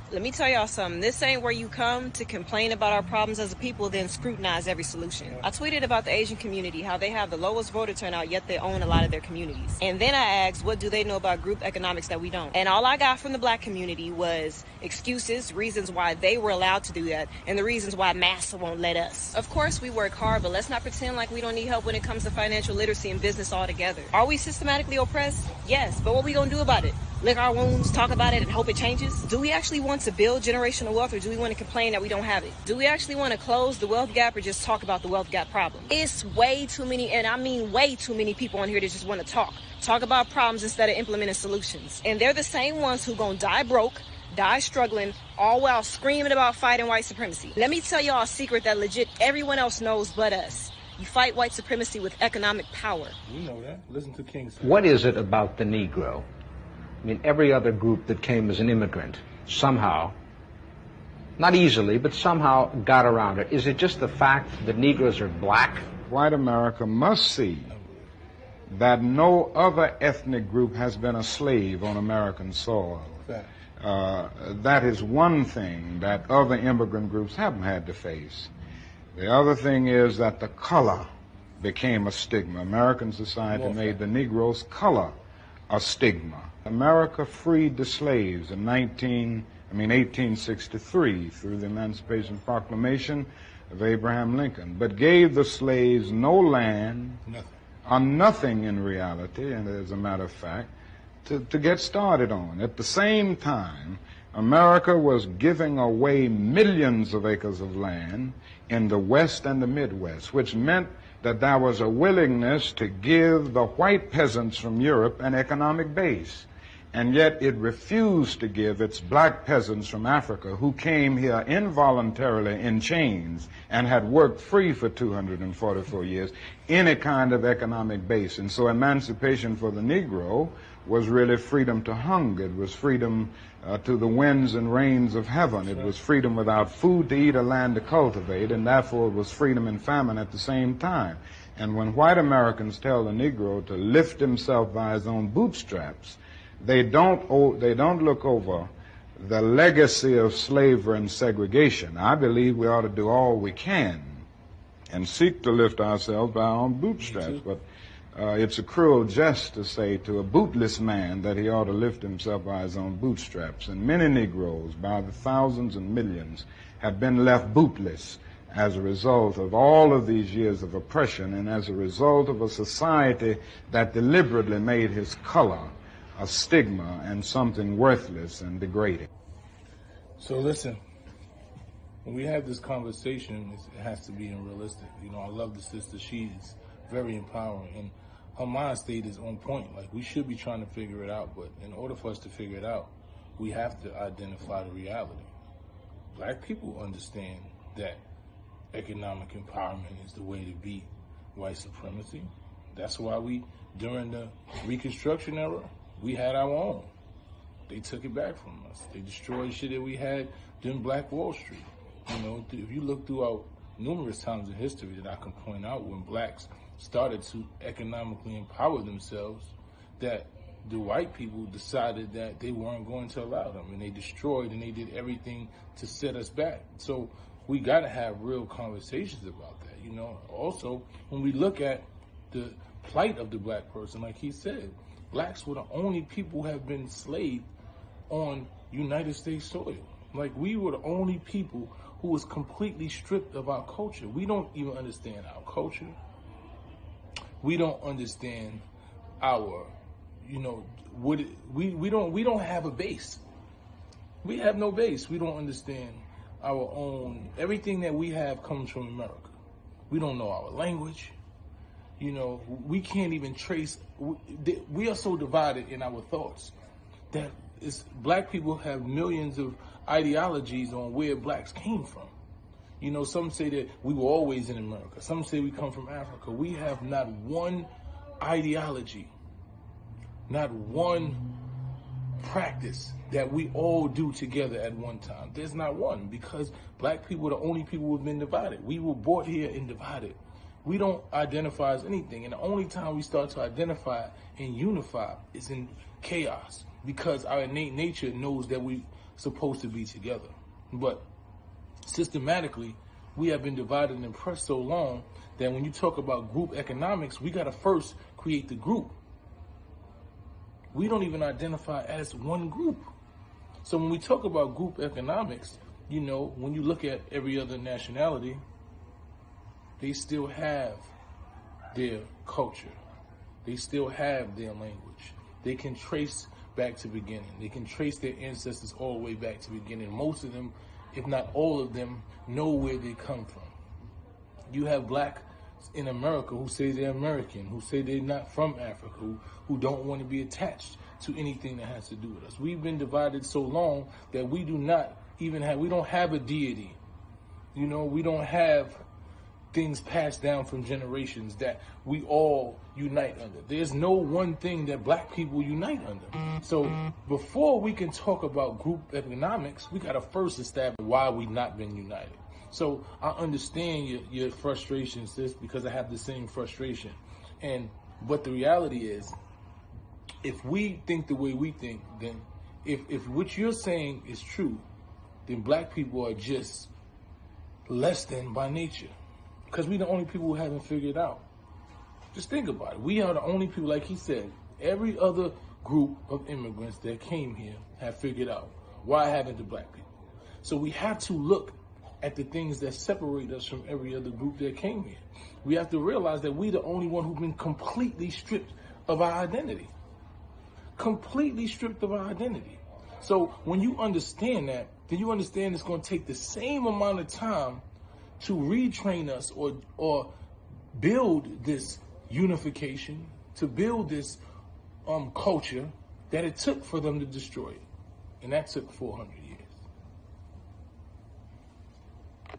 Let me tell y'all something. This ain't where you come to complain about our problems as a people, then scrutinize every solution. I tweeted about the Asian community, how they have the lowest voter turnout, yet they own a lot of their communities. And then I asked, what do they know about group economics that we don't? And all I got from the black community was excuses, reasons why they were allowed to do that, and the reasons why massa won't let us. Of course, we work hard, but let's not pretend like we don't need help when it comes to financial literacy and business altogether. Are we systematically oppressed? Yes, but what we gonna do about it? Lick our wounds, talk about it, and hope it changes? Do we actually want to build generational wealth, or do we want to complain that we don't have it? Do we actually want to close the wealth gap, or just talk about the wealth gap problem? It's way too many, and I mean way too many people on here that just want to talk about problems instead of implementing solutions. And they're the same ones who gonna die broke, die struggling, all while screaming about fighting white supremacy. Let me tell y'all a secret that legit everyone else knows but us. You fight white supremacy with economic power. We know that. Listen to King. What is it about the Negro? I mean, every other group that came as an immigrant somehow, not easily, but somehow got around it. Is it just the fact that Negroes are black? White America must see that no other ethnic group has been a slave on American soil. That is one thing that other immigrant groups haven't had to face. The other thing is that the color became a stigma. American society made the Negro's color a stigma. America freed the slaves in 1863 through the Emancipation Proclamation of Abraham Lincoln, but gave the slaves no land, nothing in reality, and as a matter of fact, to get started on. At the same time, America was giving away millions of acres of land in the West and the Midwest, which meant that there was a willingness to give the white peasants from Europe an economic base. And yet it refused to give its black peasants from Africa, who came here involuntarily in chains and had worked free for 244 years, any kind of economic base. And so emancipation for the Negro was really freedom to hunger. It was freedom to the winds and rains of heaven. It was freedom without food to eat or land to cultivate, and therefore it was freedom and famine at the same time. And when white Americans tell the Negro to lift himself by his own bootstraps, they don't look over the legacy of slavery and segregation. I believe we ought to do all we can and seek to lift ourselves by our own bootstraps. But it's a cruel jest to say to a bootless man that he ought to lift himself by his own bootstraps. And many Negroes, by the thousands and millions, have been left bootless as a result of all of these years of oppression and as a result of a society that deliberately made his color a stigma and something worthless and degrading. So listen, when we have this conversation, it has to be realistic. You know, I love the sister. She's very empowering, and her mind state is on point. Like, we should be trying to figure it out, but in order for us to figure it out, we have to identify the reality. Black people understand that economic empowerment is the way to beat white supremacy. That's why during the Reconstruction era, we had our own. They took it back from us. They destroyed shit that we had during Black Wall Street. You know, if you look throughout numerous times in history that I can point out when blacks started to economically empower themselves, that the white people decided that they weren't going to allow them, and they destroyed and they did everything to set us back. So we got to have real conversations about that, you know. Also, when we look at the plight of the black person, like he said, blacks were the only people who have been enslaved on United States soil. Like, we were the only people who was completely stripped of our culture. We don't even understand our culture. We don't understand our, you know, we don't have a base. We have no base. We don't understand our own. Everything that we have comes from America. We don't know our language. You know, we can't even trace. We are so divided in our thoughts that black people have millions of ideologies on where blacks came from. You know, some say that we were always in America. Some say we come from Africa. We have not one ideology, not one practice that we all do together at one time. There's not one, because black people are the only people who have been divided. We were brought here and divided. We don't identify as anything, and the only time we start to identify and unify is in chaos, because our innate nature knows that we supposed to be together. But systematically, we have been divided and oppressed so long that when you talk about group economics, we got to first create the group. We don't even identify as one group. So when we talk about group economics, you know, when you look at every other nationality, they still have their culture. They still have their language. They can trace back to beginning. They can trace their ancestors all the way back to beginning. Most of them, if not all of them, know where they come from. You have black in America who say they're American, who say they're not from Africa, who don't want to be attached to anything that has to do with us. We've been divided so long that we do not even have, we don't have a deity. You know, we don't have things passed down from generations that we all unite under. There's no one thing that black people unite under. So before we can talk about group economics, we got to first establish why we've not been united. So I understand your frustration, sis, because I have the same frustration. But the reality is, if we think the way we think, then if what you're saying is true, then black people are just less than by nature. Because we're the only people who haven't figured out. Just think about it. We are the only people, like he said, every other group of immigrants that came here have figured out. Why haven't the black people? So we have to look at the things that separate us from every other group that came here. We have to realize that we're the only one who've been completely stripped of our identity. Completely stripped of our identity. So when you understand that, then you understand it's going to take the same amount of time to retrain us or build this unification, to build this culture that it took for them to destroy it. And that took 400